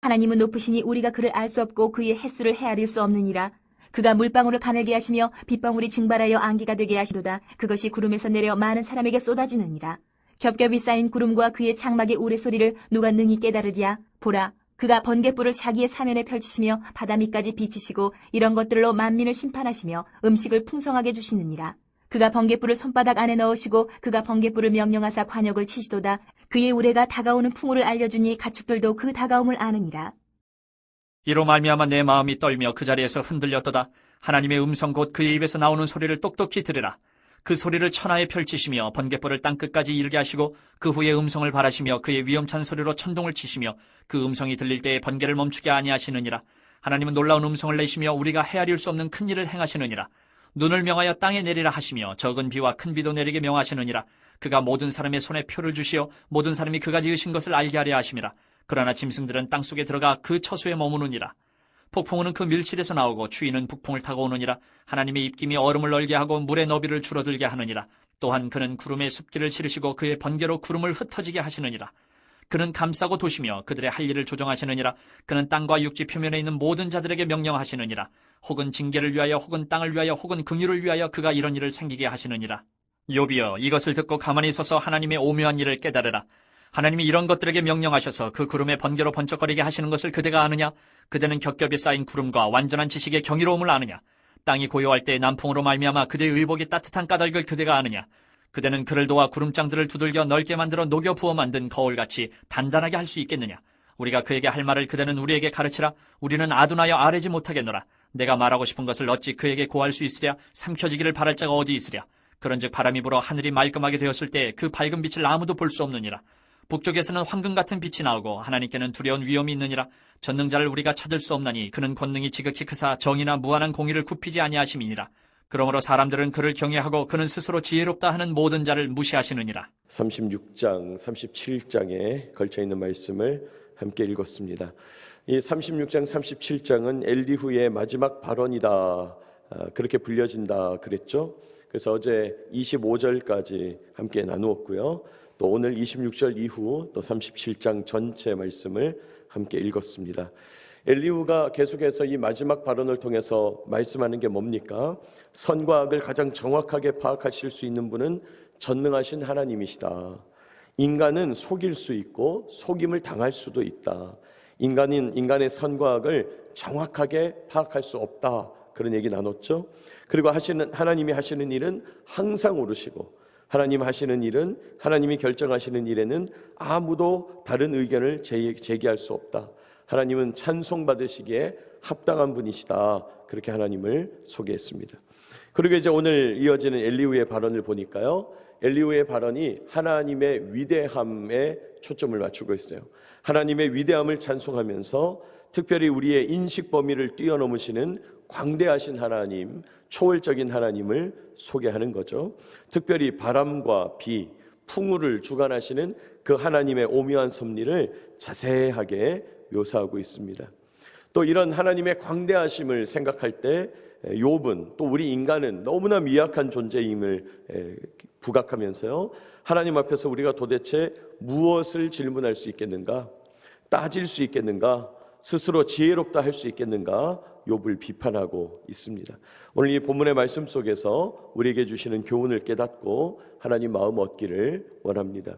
하나님은 높으시니 우리가 그를 알 수 없고 그의 횟수를 헤아릴 수 없느니라. 그가 물방울을 가늘게 하시며 빗방울이 증발하여 안개가 되게 하시도다. 그것이 구름에서 내려 많은 사람에게 쏟아지느니라. 겹겹이 쌓인 구름과 그의 장막의 우레소리를 누가 능히 깨달으랴. 보라, 그가 번갯불을 자기의 사면에 펼치시며 바다 밑까지 비치시고 이런 것들로 만민을 심판하시며 음식을 풍성하게 주시느니라. 그가 번갯불을 손바닥 안에 넣으시고 그가 번갯불을 명령하사 관역을 치시도다. 그의 우레가 다가오는 풍우를 알려주니 가축들도 그 다가옴을 아느니라. 이로 말미암아 내 마음이 떨며 그 자리에서 흔들렸도다. 하나님의 음성 곧 그의 입에서 나오는 소리를 똑똑히 들으라. 그 소리를 천하에 펼치시며 번갯불을 땅끝까지 이르게 하시고 그 후에 음성을 발하시며 그의 위험찬 소리로 천둥을 치시며 그 음성이 들릴 때에 번개를 멈추게 아니하시느니라. 하나님은 놀라운 음성을 내시며 우리가 헤아릴 수 없는 큰 일을 행하시느니라. 눈을 명하여 땅에 내리라 하시며 적은 비와 큰 비도 내리게 명하시느니라. 그가 모든 사람의 손에 표를 주시어 모든 사람이 그가 지으신 것을 알게 하려 하심이라. 그러나 짐승들은 땅속에 들어가 그 처소에 머무느니라. 폭풍우는 그 밀실에서 나오고 추위는 북풍을 타고 오느니라. 하나님의 입김이 얼음을 얼게 하고 물의 너비를 줄어들게 하느니라. 또한 그는 구름에 습기를 실으시고 그의 번개로 구름을 흩어지게 하시느니라. 그는 감싸고 도시며 그들의 할 일을 조정하시느니라. 그는 땅과 육지 표면에 있는 모든 자들에게 명령하시느니라. 혹은 징계를 위하여 혹은 땅을 위하여 혹은 긍휼을 위하여 그가 이런 일을 생기게 하시느니라. 욥이여, 이것을 듣고 가만히 서서 하나님의 오묘한 일을 깨달으라. 하나님이 이런 것들에게 명령하셔서 그 구름에 번개로 번쩍거리게 하시는 것을 그대가 아느냐? 그대는 겹겹이 쌓인 구름과 완전한 지식의 경이로움을 아느냐? 땅이 고요할 때 남풍으로 말미암아 그대의 의복이 따뜻한 까닭을 그대가 아느냐? 그대는 그를 도와 구름장들을 두들겨 넓게 만들어 녹여 부어 만든 거울같이 단단하게 할 수 있겠느냐? 우리가 그에게 할 말을 그대는 우리에게 가르치라. 우리는 아둔하여 아뢰지 못하겠노라. 내가 말하고 싶은 것을 어찌 그에게 고할 수 있으랴? 삼켜지기를 바랄 자가 어디 있으랴? 그런즉 바람이 불어 하늘이 말끔하게 되었을 때 그 밝은 빛을 아무도 볼 수 없느니라. 북쪽에서는 황금 같은 빛이 나오고 하나님께는 두려운 위험이 있느니라. 전능자를 우리가 찾을 수 없나니 그는 권능이 지극히 크사 정의나 무한한 공의를 굽히지 아니하심이니라. 그러므로 사람들은 그를 경외하고 그는 스스로 지혜롭다 하는 모든 자를 무시하시느니라. 36장, 37장에 걸쳐있는 말씀을 함께 읽었습니다. 이 36장, 37장은 엘리후의 마지막 발언이다, 그렇게 불려진다 그랬죠. 그래서 어제 25절까지 함께 나누었고요. 또 오늘 26절 이후 또 37장 전체 말씀을 함께 읽었습니다. 엘리후가 계속해서 이 마지막 발언을 통해서 말씀하는 게 뭡니까? 선과 악을 가장 정확하게 파악하실 수 있는 분은 전능하신 하나님이시다. 인간은 속일 수 있고 속임을 당할 수도 있다. 인간의 선과 악을 정확하게 파악할 수 없다. 그런 얘기 나눴죠. 그리고 하나님이 하시는 일은 항상 옳으시고 하나님 하시는 일은, 하나님이 결정하시는 일에는 아무도 다른 의견을 제기할 수 없다. 하나님은 찬송받으시기에 합당한 분이시다. 그렇게 하나님을 소개했습니다. 그리고 이제 오늘 이어지는 엘리후의 발언을 보니까요, 엘리후의 발언이 하나님의 위대함에 초점을 맞추고 있어요. 하나님의 위대함을 찬송하면서 특별히 우리의 인식 범위를 뛰어넘으시는 광대하신 하나님, 초월적인 하나님을 소개하는 거죠. 특별히 바람과 비, 풍우를 주관하시는 그 하나님의 오묘한 섭리를 자세하게 묘사하고 있습니다. 또 이런 하나님의 광대하심을 생각할 때 욥은, 또 우리 인간은 너무나 미약한 존재임을 부각하면서요, 하나님 앞에서 우리가 도대체 무엇을 질문할 수 있겠는가, 따질 수 있겠는가, 스스로 지혜롭다 할 수 있겠는가, 욥을 비판하고 있습니다. 오늘 이 본문의 말씀 속에서 우리에게 주시는 교훈을 깨닫고 하나님 마음 얻기를 원합니다.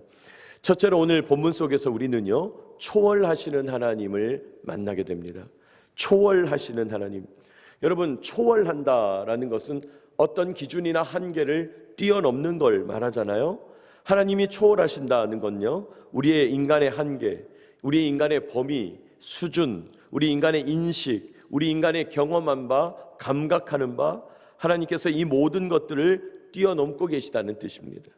첫째로 오늘 본문 속에서 우리는요, 초월하시는 하나님을 만나게 됩니다. 초월하시는 하나님. 여러분, 초월한다라는 것은 어떤 기준이나 한계를 뛰어넘는 걸 말하잖아요. 하나님이 초월하신다는 건요, 우리의 인간의 한계, 우리 인간의 범위, 수준, 우리 인간의 인식, 우리 인간의 경험한 바, 감각하는 바, 하나님께서 이 모든 것들을 뛰어넘고 계시다는 뜻입니다.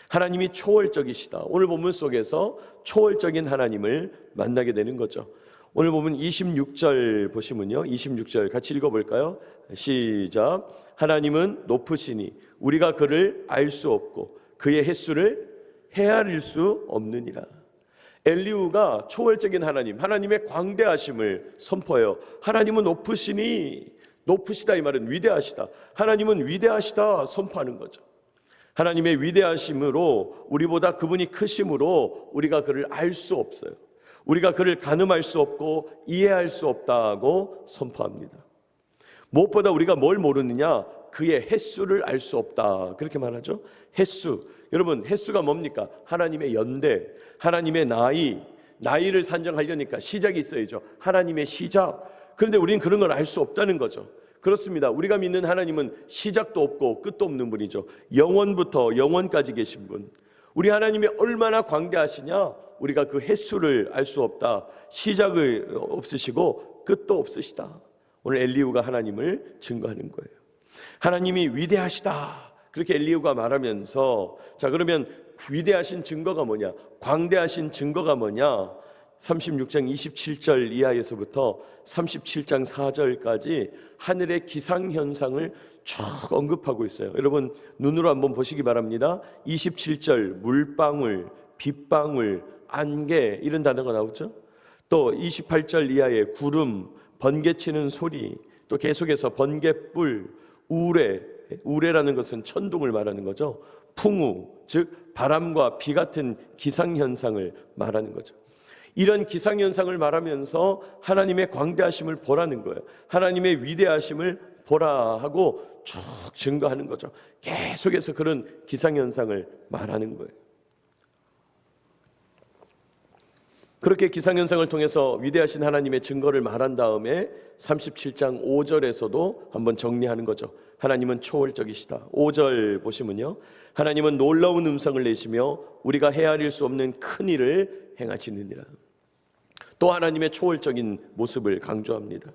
하나님이 초월적이시다. 오늘 본문 속에서 초월적인 하나님을 만나게 되는 거죠. 오늘 보면 26절 보시면요, 26절 같이 읽어볼까요? 시작. 하나님은 높으시니 우리가 그를 알 수 없고 그의 횟수를 헤아릴 수 없느니라. 엘리후가 초월적인 하나님, 하나님의 광대하심을 선포해요. 하나님은 높으시니, 높으시다 이 말은 위대하시다. 하나님은 위대하시다 선포하는 거죠. 하나님의 위대하심으로, 우리보다 그분이 크심으로 우리가 그를 알 수 없어요. 우리가 그를 가늠할 수 없고 이해할 수 없다고 선포합니다. 무엇보다 우리가 뭘 모르느냐? 그의 횟수를 알 수 없다. 그렇게 말하죠. 횟수. 여러분, 횟수가 뭡니까? 하나님의 연대, 하나님의 나이를 산정하려니까 시작이 있어야죠. 하나님의 시작. 그런데 우리는 그런 걸 알 수 없다는 거죠. 그렇습니다. 우리가 믿는 하나님은 시작도 없고 끝도 없는 분이죠. 영원부터 영원까지 계신 분. 우리 하나님이 얼마나 광대하시냐? 우리가 그 횟수를 알 수 없다. 시작이 없으시고 끝도 없으시다. 오늘 엘리후가 하나님을 증거하는 거예요. 하나님이 위대하시다. 그렇게 엘리후가 말하면서, 자, 그러면 위대하신 증거가 뭐냐? 광대하신 증거가 뭐냐? 36장 27절 이하에서부터 37장 4절까지 하늘의 기상현상을 쭉 언급하고 있어요. 여러분 눈으로 한번 보시기 바랍니다. 27절 물방울, 빗방울, 안개 이런 단어가 나오죠. 또 28절 이하에 구름, 번개치는 소리, 또 계속해서 번개불, 우레라는 것은 천둥을 말하는 거죠. 풍우, 즉 바람과 비 같은 기상현상을 말하는 거죠. 이런 기상현상을 말하면서 하나님의 광대하심을 보라는 거예요. 하나님의 위대하심을 보라 하고 쭉 증거하는 거죠. 계속해서 그런 기상현상을 말하는 거예요. 그렇게 기상현상을 통해서 위대하신 하나님의 증거를 말한 다음에 37장 5절에서도 한번 정리하는 거죠. 하나님은 초월적이시다. 5절 보시면요, 하나님은 놀라운 음성을 내시며 우리가 헤아릴 수 없는 큰 일을 행하시느니라. 또 하나님의 초월적인 모습을 강조합니다.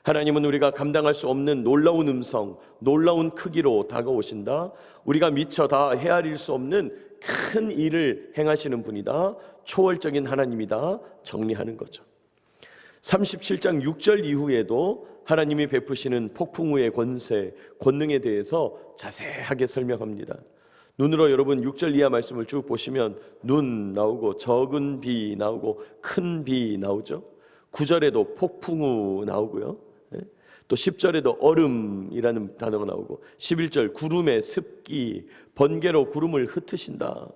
하나님은 우리가 감당할 수 없는 놀라운 음성, 놀라운 크기로 다가오신다. 우리가 미처 다 헤아릴 수 없는 큰 일을 행하시는 분이다. 초월적인 하나님이다. 정리하는 거죠. 37장 6절 이후에도 하나님이 베푸시는 폭풍우의 권세, 권능에 대해서 자세하게 설명합니다. 눈으로 여러분 6절 이하 말씀을 쭉 보시면 눈 나오고 적은 비 나오고 큰 비 나오죠. 9절에도 폭풍우 나오고요. 또 10절에도 얼음이라는 단어가 나오고 11절 구름의 습기, 번개로 구름을 흩으신다.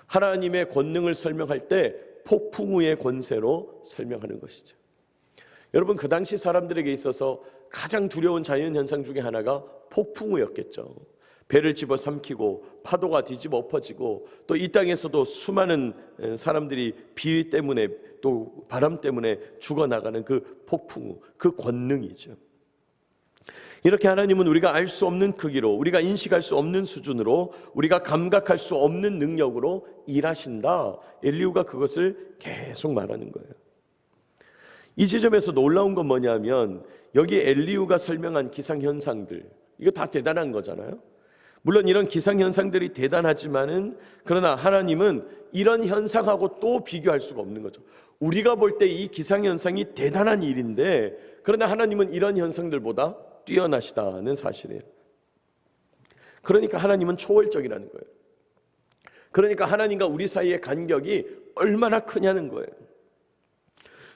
하나님의 권능을 설명할 때 폭풍우의 권세로 설명하는 것이죠. 여러분 그 당시 사람들에게 있어서 가장 두려운 자연현상 중에 하나가 폭풍우였겠죠. 배를 집어삼키고 파도가 뒤집어 엎어지고 또 이 땅에서도 수많은 사람들이 비 때문에 또 바람 때문에 죽어나가는 그 폭풍우, 그 권능이죠. 이렇게 하나님은 우리가 알 수 없는 크기로, 우리가 인식할 수 없는 수준으로, 우리가 감각할 수 없는 능력으로 일하신다. 엘리후가 그것을 계속 말하는 거예요. 이 지점에서 놀라운 건 뭐냐면 여기 엘리후가 설명한 기상현상들, 이거 다 대단한 거잖아요. 물론 이런 기상현상들이 대단하지만은 그러나 하나님은 이런 현상하고 또 비교할 수가 없는 거죠. 우리가 볼 때 이 기상현상이 대단한 일인데 그러나 하나님은 이런 현상들보다 뛰어나시다는 사실이에요. 그러니까 하나님은 초월적이라는 거예요. 그러니까 하나님과 우리 사이의 간격이 얼마나 크냐는 거예요.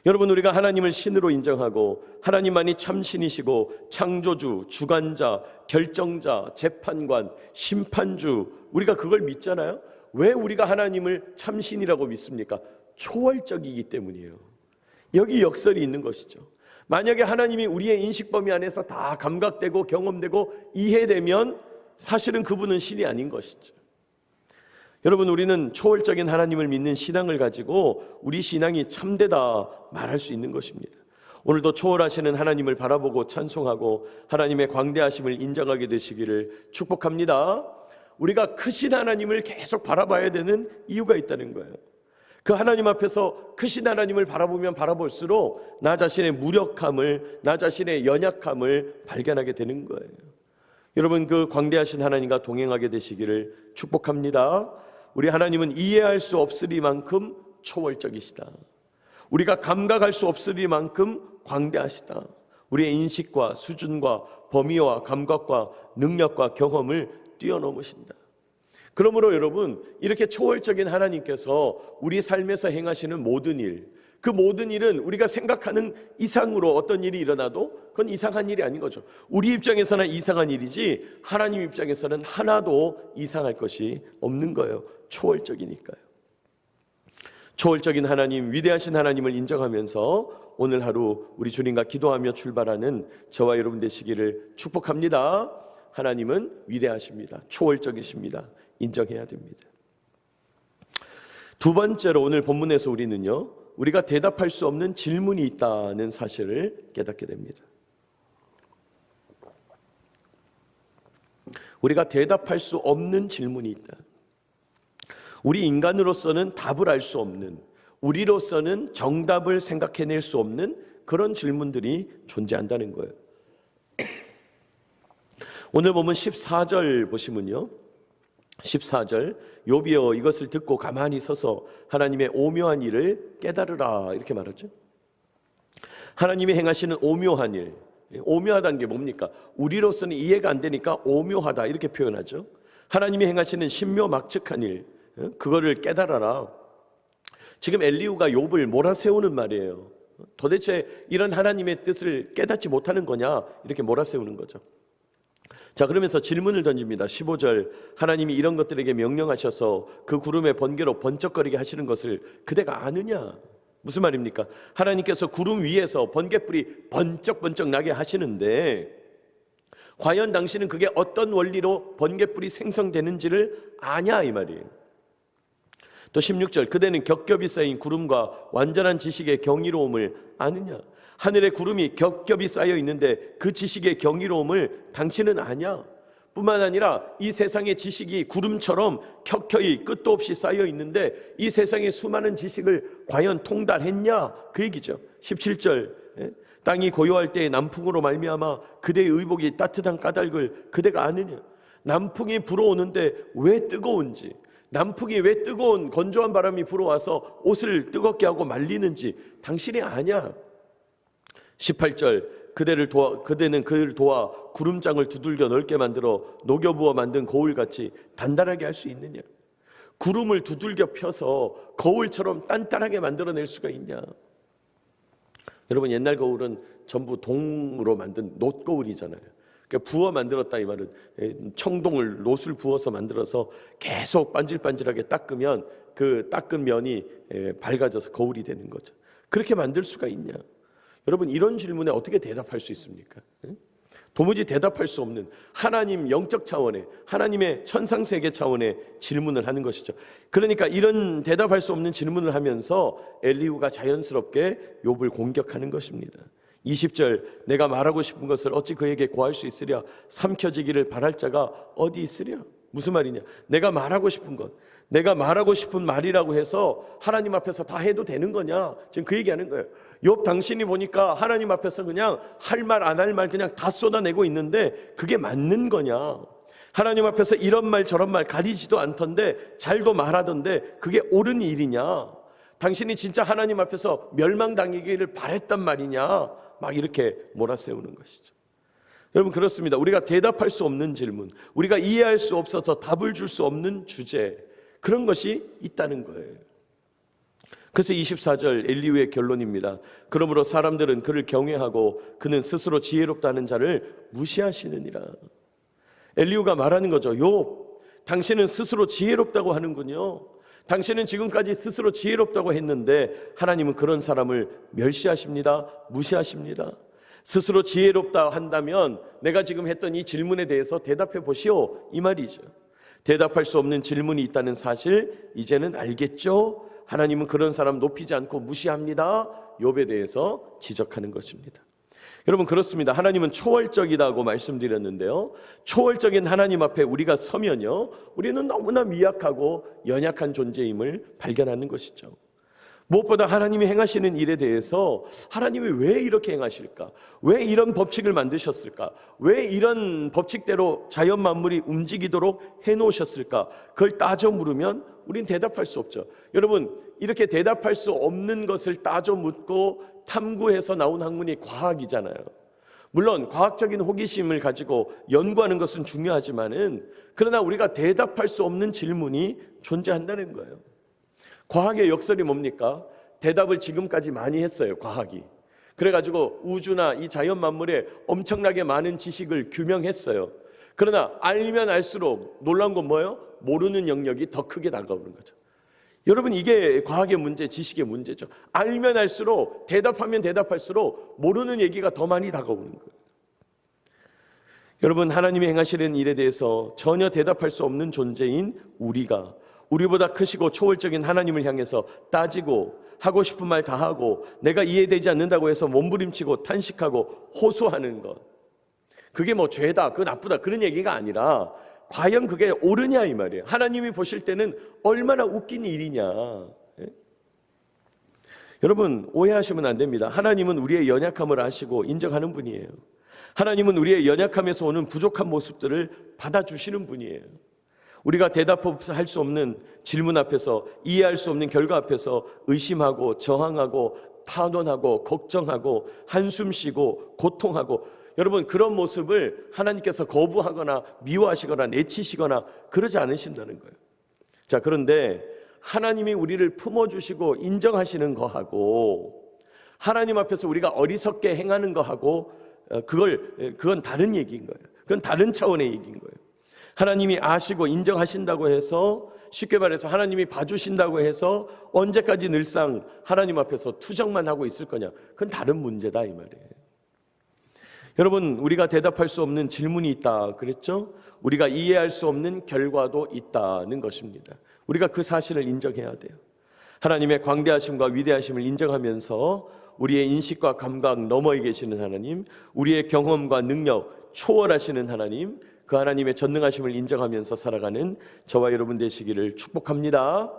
여러분 우리가 하나님을 신으로 인정하고 하나님만이 참신이시고 창조주, 주관자, 결정자, 재판관, 심판주, 우리가 그걸 믿잖아요. 왜 우리가 하나님을 참신이라고 믿습니까? 초월적이기 때문이에요. 여기 역설이 있는 것이죠. 만약에 하나님이 우리의 인식 범위 안에서 다 감각되고 경험되고 이해되면 사실은 그분은 신이 아닌 것이죠. 여러분 우리는 초월적인 하나님을 믿는 신앙을 가지고 우리 신앙이 참되다 말할 수 있는 것입니다. 오늘도 초월하시는 하나님을 바라보고 찬송하고 하나님의 광대하심을 인정하게 되시기를 축복합니다. 우리가 크신 하나님을 계속 바라봐야 되는 이유가 있다는 거예요. 그 하나님 앞에서 크신 하나님을 바라보면 바라볼수록 나 자신의 무력함을, 나 자신의 연약함을 발견하게 되는 거예요. 여러분 그 광대하신 하나님과 동행하게 되시기를 축복합니다. 우리 하나님은 이해할 수 없으리만큼 초월적이시다. 우리가 감각할 수 없으리만큼 광대하시다. 우리의 인식과 수준과 범위와 감각과 능력과 경험을 뛰어넘으신다. 그러므로 여러분 이렇게 초월적인 하나님께서 우리 삶에서 행하시는 모든 일, 그 모든 일은 우리가 생각하는 이상으로 어떤 일이 일어나도 그건 이상한 일이 아닌 거죠. 우리 입장에서는 이상한 일이지 하나님 입장에서는 하나도 이상할 것이 없는 거예요. 초월적이니까요. 초월적인 하나님, 위대하신 하나님을 인정하면서 오늘 하루 우리 주님과 기도하며 출발하는 저와 여러분 되시기를 축복합니다. 하나님은 위대하십니다. 초월적이십니다. 인정해야 됩니다. 두 번째로 오늘 본문에서 우리는요, 우리가 대답할 수 없는 질문이 있다는 사실을 깨닫게 됩니다. 우리가 대답할 수 없는 질문이 있다. 우리 인간으로서는 답을 알 수 없는, 우리로서는 정답을 생각해낼 수 없는 그런 질문들이 존재한다는 거예요. 오늘 보면 14절 보시면요, 14절 욥이여 이것을 듣고 가만히 서서 하나님의 오묘한 일을 깨달으라 이렇게 말하죠. 하나님이 행하시는 오묘한 일, 오묘하다는 게 뭡니까? 우리로서는 이해가 안 되니까 오묘하다 이렇게 표현하죠. 하나님이 행하시는 신묘막측한 일, 그거를 깨달아라. 지금 엘리후가 욥을 몰아세우는 말이에요. 도대체 이런 하나님의 뜻을 깨닫지 못하는 거냐 이렇게 몰아세우는 거죠. 자, 그러면서 질문을 던집니다. 15절 하나님이 이런 것들에게 명령하셔서 그 구름의 번개로 번쩍거리게 하시는 것을 그대가 아느냐? 무슨 말입니까? 하나님께서 구름 위에서 번개불이 번쩍번쩍 나게 하시는데 과연 당신은 그게 어떤 원리로 번개불이 생성되는지를 아냐 이 말이에요. 또 16절 그대는 겹겹이 쌓인 구름과 완전한 지식의 경이로움을 아느냐? 하늘에 구름이 겹겹이 쌓여 있는데 그 지식의 경이로움을 당신은 아냐? 뿐만 아니라 이 세상의 지식이 구름처럼 켜켜이 끝도 없이 쌓여 있는데 이 세상의 수많은 지식을 과연 통달했냐? 그 얘기죠. 17절 땅이 고요할 때에 남풍으로 말미암아 그대의 의복이 따뜻한 까닭을 그대가 아느냐? 남풍이 불어오는데 왜 뜨거운지, 남풍이 왜 뜨거운 건조한 바람이 불어와서 옷을 뜨겁게 하고 말리는지 당신이 아냐? 18절 그대는 그를 도와 구름장을 두들겨 넓게 만들어 녹여부어 만든 거울같이 단단하게 할 수 있느냐? 구름을 두들겨 펴서 거울처럼 단단하게 만들어낼 수가 있냐? 여러분 옛날 거울은 전부 동으로 만든 놋거울이잖아요. 그러니까 부어 만들었다 이 말은 청동을 놋을 부어서 만들어서 계속 반질반질하게 닦으면 그 닦은 면이 밝아져서 거울이 되는 거죠. 그렇게 만들 수가 있냐? 여러분 이런 질문에 어떻게 대답할 수 있습니까? 도무지 대답할 수 없는 하나님 영적 차원의 하나님의 천상세계 차원의 질문을 하는 것이죠. 그러니까 이런 대답할 수 없는 질문을 하면서 엘리후가 자연스럽게 욥을 공격하는 것입니다. 20절 내가 말하고 싶은 것을 어찌 그에게 고할 수 있으랴? 삼켜지기를 바랄 자가 어디 있으랴? 무슨 말이냐? 내가 말하고 싶은 것, 내가 말하고 싶은 말이라고 해서 하나님 앞에서 다 해도 되는 거냐? 지금 그 얘기하는 거예요. 욥 당신이 보니까 하나님 앞에서 그냥 할 말 안 할 말 그냥 다 쏟아내고 있는데 그게 맞는 거냐? 하나님 앞에서 이런 말 저런 말 가리지도 않던데 잘도 말하던데 그게 옳은 일이냐? 당신이 진짜 하나님 앞에서 멸망당하기를 바랬단 말이냐? 막 이렇게 몰아세우는 것이죠. 여러분 그렇습니다. 우리가 대답할 수 없는 질문, 우리가 이해할 수 없어서 답을 줄 수 없는 주제, 그런 것이 있다는 거예요. 그래서 24절 엘리후의 결론입니다. 그러므로 사람들은 그를 경외하고 그는 스스로 지혜롭다는 자를 무시하시느니라. 엘리후가 말하는 거죠. 욥, 당신은 스스로 지혜롭다고 하는군요. 당신은 지금까지 스스로 지혜롭다고 했는데 하나님은 그런 사람을 멸시하십니다. 무시하십니다. 스스로 지혜롭다 한다면 내가 지금 했던 이 질문에 대해서 대답해 보시오 이 말이죠. 대답할 수 없는 질문이 있다는 사실 이제는 알겠죠? 하나님은 그런 사람 높이지 않고 무시합니다. 욥에 대해서 지적하는 것입니다. 여러분 그렇습니다. 하나님은 초월적이다고 말씀드렸는데요, 초월적인 하나님 앞에 우리가 서면요, 우리는 너무나 미약하고 연약한 존재임을 발견하는 것이죠. 무엇보다 하나님이 행하시는 일에 대해서 하나님이 왜 이렇게 행하실까? 왜 이런 법칙을 만드셨을까? 왜 이런 법칙대로 자연 만물이 움직이도록 해놓으셨을까? 그걸 따져 물으면 우린 대답할 수 없죠. 여러분 이렇게 대답할 수 없는 것을 따져 묻고 탐구해서 나온 학문이 과학이잖아요. 물론 과학적인 호기심을 가지고 연구하는 것은 중요하지만은 그러나 우리가 대답할 수 없는 질문이 존재한다는 거예요. 과학의 역설이 뭡니까? 대답을 지금까지 많이 했어요, 과학이. 그래가지고 우주나 이 자연 만물에 엄청나게 많은 지식을 규명했어요. 그러나 알면 알수록 놀라운 건 뭐예요? 모르는 영역이 더 크게 다가오는 거죠. 여러분, 이게 과학의 문제, 지식의 문제죠. 알면 알수록, 대답하면 대답할수록 모르는 얘기가 더 많이 다가오는 거예요. 여러분, 하나님이 행하시는 일에 대해서 전혀 대답할 수 없는 존재인 우리가 우리보다 크시고 초월적인 하나님을 향해서 따지고 하고 싶은 말 다 하고 내가 이해되지 않는다고 해서 몸부림치고 탄식하고 호소하는 것, 그게 뭐 죄다, 그거 나쁘다, 그런 얘기가 아니라 과연 그게 옳으냐 이 말이에요. 하나님이 보실 때는 얼마나 웃긴 일이냐. 예? 여러분, 오해하시면 안 됩니다. 하나님은 우리의 연약함을 아시고 인정하는 분이에요. 하나님은 우리의 연약함에서 오는 부족한 모습들을 받아주시는 분이에요. 우리가 대답할 수 없는 질문 앞에서, 이해할 수 없는 결과 앞에서 의심하고 저항하고 탄원하고 걱정하고 한숨 쉬고 고통하고, 여러분, 그런 모습을 하나님께서 거부하거나 미워하시거나 내치시거나 그러지 않으신다는 거예요. 자, 그런데 하나님이 우리를 품어주시고 인정하시는 거하고 하나님 앞에서 우리가 어리석게 행하는 거하고 그건 다른 얘기인 거예요. 그건 다른 차원의 얘기인 거예요. 하나님이 아시고 인정하신다고 해서, 쉽게 말해서 하나님이 봐주신다고 해서 언제까지 늘상 하나님 앞에서 투정만 하고 있을 거냐, 그건 다른 문제다 이 말이에요. 여러분, 우리가 대답할 수 없는 질문이 있다 그랬죠? 우리가 이해할 수 없는 결과도 있다는 것입니다. 우리가 그 사실을 인정해야 돼요. 하나님의 광대하심과 위대하심을 인정하면서 우리의 인식과 감각 너머에 계시는 하나님, 우리의 경험과 능력 초월하시는 하나님, 그 하나님의 전능하심을 인정하면서 살아가는 저와 여러분 되시기를 축복합니다.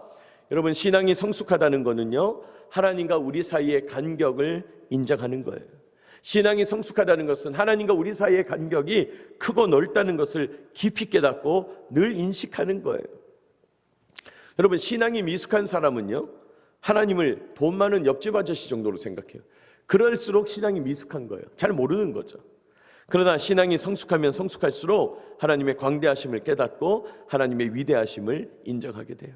여러분, 신앙이 성숙하다는 것은요, 하나님과 우리 사이의 간격을 인정하는 거예요. 신앙이 성숙하다는 것은 하나님과 우리 사이의 간격이 크고 넓다는 것을 깊이 깨닫고 늘 인식하는 거예요. 여러분, 신앙이 미숙한 사람은요, 하나님을 돈 많은 옆집 아저씨 정도로 생각해요. 그럴수록 신앙이 미숙한 거예요. 잘 모르는 거죠. 그러나 신앙이 성숙하면 성숙할수록 하나님의 광대하심을 깨닫고 하나님의 위대하심을 인정하게 돼요.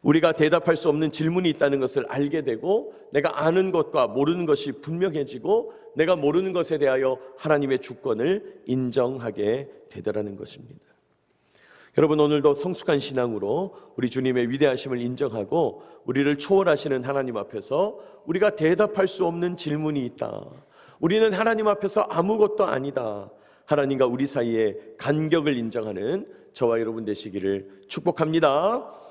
우리가 대답할 수 없는 질문이 있다는 것을 알게 되고, 내가 아는 것과 모르는 것이 분명해지고, 내가 모르는 것에 대하여 하나님의 주권을 인정하게 되더라는 것입니다. 여러분, 오늘도 성숙한 신앙으로 우리 주님의 위대하심을 인정하고 우리를 초월하시는 하나님 앞에서 우리가 대답할 수 없는 질문이 있다, 우리는 하나님 앞에서 아무것도 아니다, 하나님과 우리 사이의 간격을 인정하는 저와 여러분 되시기를 축복합니다.